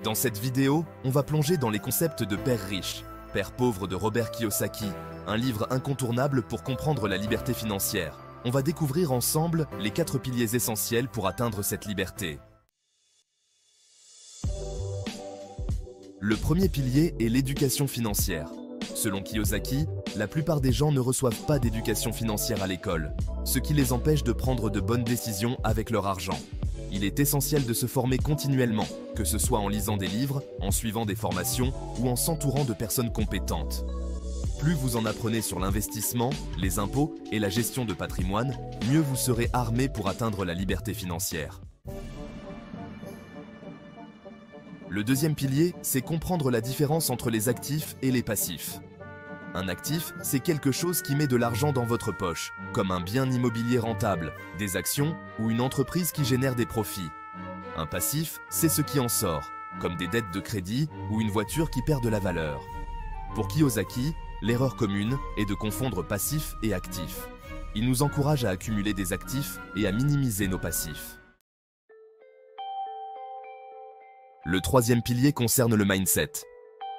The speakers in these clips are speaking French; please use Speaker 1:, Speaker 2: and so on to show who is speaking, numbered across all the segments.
Speaker 1: Dans cette vidéo, on va plonger dans les concepts de Père riche, Père pauvre de Robert Kiyosaki, un livre incontournable pour comprendre la liberté financière. On va découvrir ensemble les 4 piliers essentiels pour atteindre cette liberté. Le premier pilier est l'éducation financière. Selon Kiyosaki, la plupart des gens ne reçoivent pas d'éducation financière à l'école, ce qui les empêche de prendre de bonnes décisions avec leur argent. Il est essentiel de se former continuellement, que ce soit en lisant des livres, en suivant des formations ou en s'entourant de personnes compétentes. Plus vous en apprenez sur l'investissement, les impôts et la gestion de patrimoine, mieux vous serez armé pour atteindre la liberté financière. Le deuxième pilier, c'est comprendre la différence entre les actifs et les passifs. Un actif, c'est quelque chose qui met de l'argent dans votre poche, comme un bien immobilier rentable, des actions ou une entreprise qui génère des profits. Un passif, c'est ce qui en sort, comme des dettes de crédit ou une voiture qui perd de la valeur. Pour Kiyosaki, l'erreur commune est de confondre passif et actif. Il nous encourage à accumuler des actifs et à minimiser nos passifs. Le troisième pilier concerne le mindset.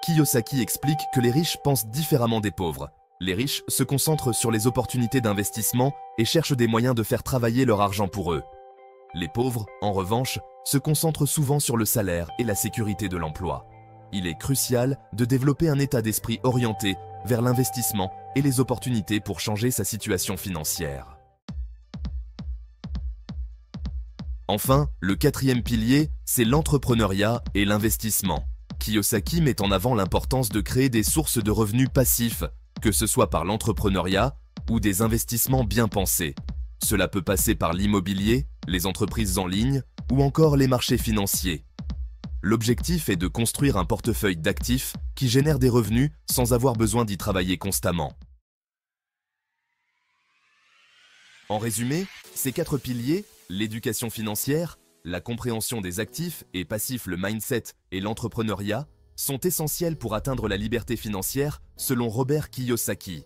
Speaker 1: Kiyosaki explique que les riches pensent différemment des pauvres. Les riches se concentrent sur les opportunités d'investissement et cherchent des moyens de faire travailler leur argent pour eux. Les pauvres, en revanche, se concentrent souvent sur le salaire et la sécurité de l'emploi. Il est crucial de développer un état d'esprit orienté vers l'investissement et les opportunités pour changer sa situation financière. Enfin, le quatrième pilier, c'est l'entrepreneuriat et l'investissement. Kiyosaki met en avant l'importance de créer des sources de revenus passifs, que ce soit par l'entrepreneuriat ou des investissements bien pensés. Cela peut passer par l'immobilier, les entreprises en ligne ou encore les marchés financiers. L'objectif est de construire un portefeuille d'actifs qui génère des revenus sans avoir besoin d'y travailler constamment. En résumé, ces 4 piliers, l'éducation financière, la compréhension des actifs et passifs, le mindset et l'entrepreneuriat, sont essentiels pour atteindre la liberté financière selon Robert Kiyosaki.